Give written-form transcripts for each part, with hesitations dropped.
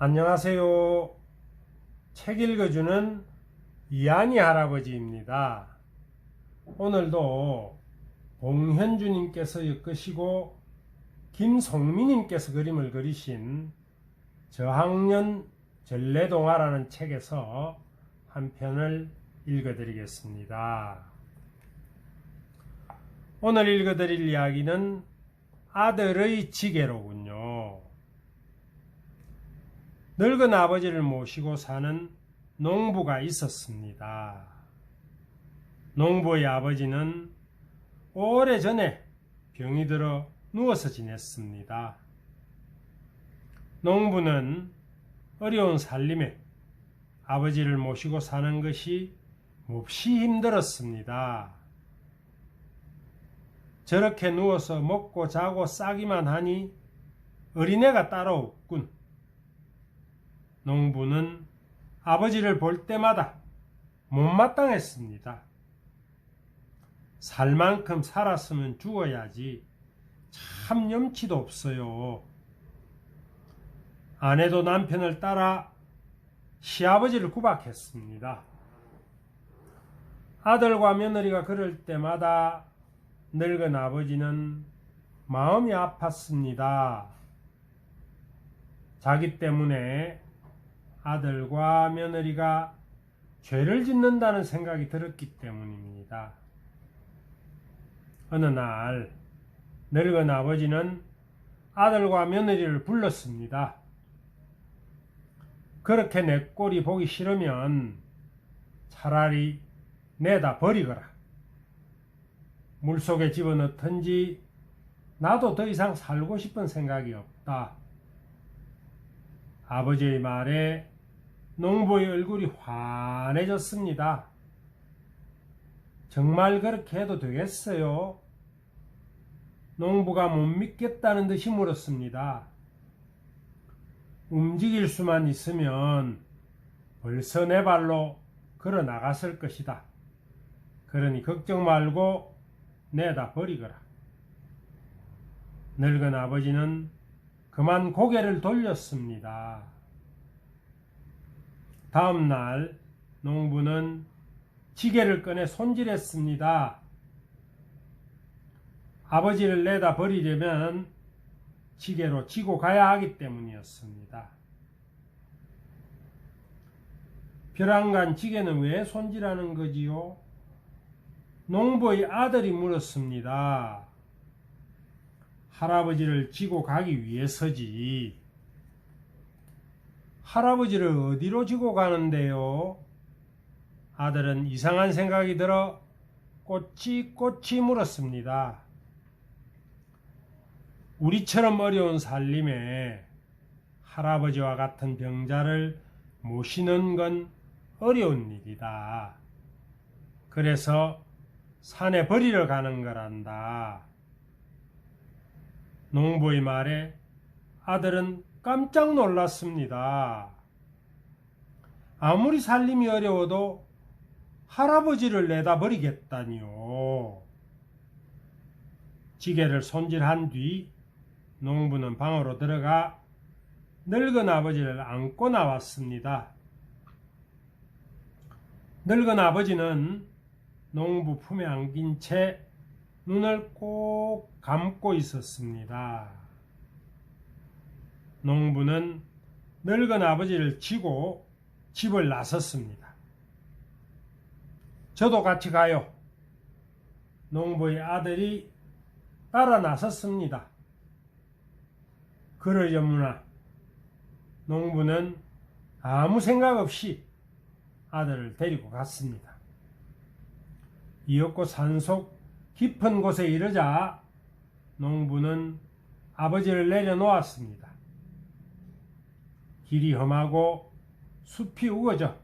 안녕하세요. 책 읽어주는 이한이 할아버지입니다. 오늘도 봉현주님께서 엮으시고 김송미님께서 그림을 그리신 저학년 전래동화라는 책에서 한 편을 읽어드리겠습니다. 오늘 읽어드릴 이야기는 아들의 지게로군요. 늙은 아버지를 모시고 사는 농부가 있었습니다. 농부의 아버지는 오래전에 병이 들어 누워서 지냈습니다. 농부는 어려운 살림에 아버지를 모시고 사는 것이 몹시 힘들었습니다. 저렇게 누워서 먹고 자고 싸기만 하니 어린애가 따로 없군. 농부는 아버지를 볼 때마다 못마땅했습니다. 살 만큼 살았으면 죽어야지 참 염치도 없어요. 아내도 남편을 따라 시아버지를 구박했습니다. 아들과 며느리가 그럴 때마다 늙은 아버지는 마음이 아팠습니다. 자기 때문에 아들과 며느리가 죄를 짓는다는 생각이 들었기 때문입니다. 어느 날 늙은 아버지는 아들과 며느리를 불렀습니다. 그렇게 내 꼴이 보기 싫으면 차라리 내다 버리거라. 물속에 집어넣든지 나도 더 이상 살고 싶은 생각이 없다. 아버지의 말에 농부의 얼굴이 환해졌습니다. 정말 그렇게 해도 되겠어요? 농부가 못 믿겠다는 듯이 물었습니다. 움직일 수만 있으면 벌써 내 발로 걸어 나갔을 것이다. 그러니 걱정 말고 내다 버리거라. 늙은 아버지는 그만 고개를 돌렸습니다. 다음 날 농부는 지게를 꺼내 손질했습니다. 아버지를 내다 버리려면 지게로 지고 가야 하기 때문이었습니다. 벼랑간 지게는 왜 손질하는 거지요? 농부의 아들이 물었습니다. 할아버지를 지고 가기 위해서지. 할아버지를 어디로 지고 가는데요? 아들은 이상한 생각이 들어 꼬치꼬치 물었습니다. 우리처럼 어려운 살림에 할아버지와 같은 병자를 모시는 건 어려운 일이다. 그래서 산에 버리러 가는 거란다. 농부의 말에 아들은 깜짝 놀랐습니다. 아무리 살림이 어려워도 할아버지를 내다 버리겠다니요. 지게를 손질한 뒤 농부는 방으로 들어가 늙은 아버지를 안고 나왔습니다. 늙은 아버지는 농부 품에 안긴 채 눈을 꼭 감고 있었습니다. 농부는 늙은 아버지를 지고 집을 나섰습니다. 저도 같이 가요. 농부의 아들이 따라 나섰습니다. 그러려무나 농부는 아무 생각 없이 아들을 데리고 갔습니다. 이윽고 산속 깊은 곳에 이르자 농부는 아버지를 내려놓았습니다. 길이 험하고 숲이 우거져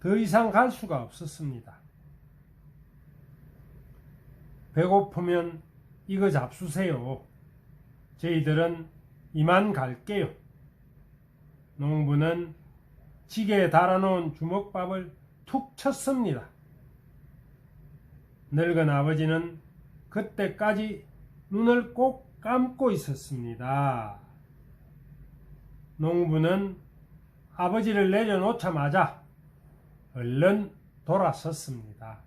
더 이상 갈 수가 없었습니다. 배고프면 이거 잡수세요. 저희들은 이만 갈게요. 농부는 지게에 달아놓은 주먹밥을 툭 쳤습니다. 늙은 아버지는 그때까지 눈을 꼭 감고 있었습니다. 농부는 아버지를 내려놓자마자 얼른 돌아섰습니다.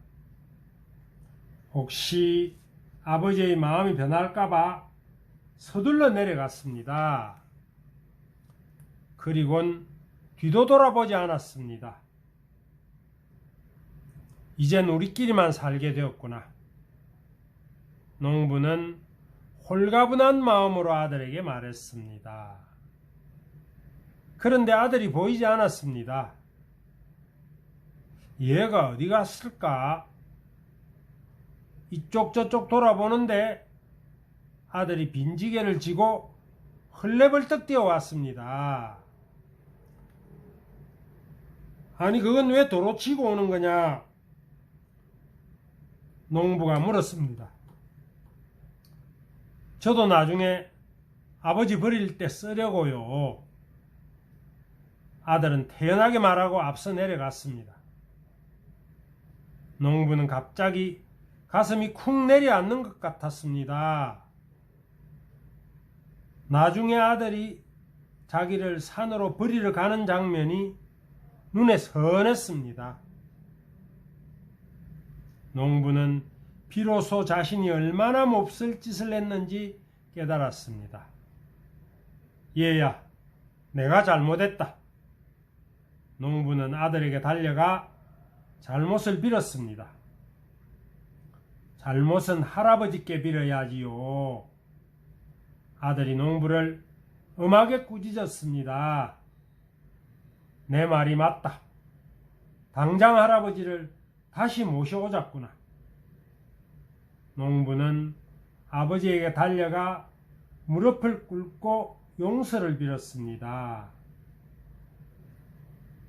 혹시 아버지의 마음이 변할까봐 서둘러 내려갔습니다. 그리곤 뒤도 돌아보지 않았습니다. 이젠 우리끼리만 살게 되었구나. 농부는 홀가분한 마음으로 아들에게 말했습니다. 그런데 아들이 보이지 않았습니다. 얘가 어디 갔을까? 이쪽 저쪽 돌아보는데 아들이 빈지개를 쥐고 헐레벌떡 뛰어왔습니다. 아니 그건 왜 도로 치고 오는 거냐? 농부가 물었습니다. 저도 나중에 아버지 버릴 때 쓰려고요. 아들은 태연하게 말하고 앞서 내려갔습니다. 농부는 갑자기 가슴이 쿵 내려앉는 것 같았습니다. 나중에 아들이 자기를 산으로 버리러 가는 장면이 눈에 선했습니다. 농부는 비로소 자신이 얼마나 몹쓸 짓을 했는지 깨달았습니다. 얘야, 내가 잘못했다. 농부는 아들에게 달려가 잘못을 빌었습니다. 잘못은 할아버지께 빌어야지요. 아들이 농부를 엄하게 꾸짖었습니다. 내 말이 맞다. 당장 할아버지를 다시 모셔오자꾸나. 농부는 아버지에게 달려가 무릎을 꿇고 용서를 빌었습니다.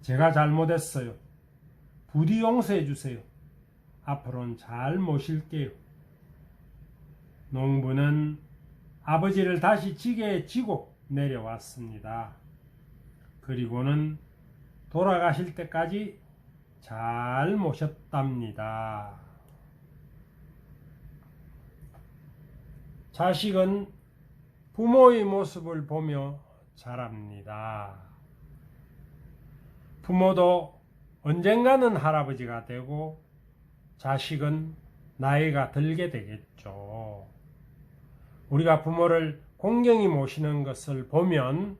제가 잘못했어요. 부디 용서해 주세요. 앞으로는 잘 모실게요. 농부는 아버지를 다시 지게에 지고 내려왔습니다. 그리고는 돌아가실 때까지 잘 모셨답니다. 자식은 부모의 모습을 보며 자랍니다. 부모도 언젠가는 할아버지가 되고 자식은 나이가 들게 되겠죠. 우리가 부모를 공경히 모시는 것을 보면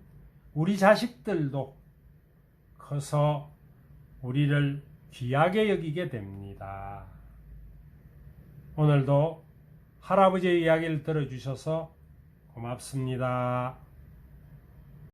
우리 자식들도 커서 우리를 귀하게 여기게 됩니다. 오늘도 할아버지의 이야기를 들어주셔서 고맙습니다.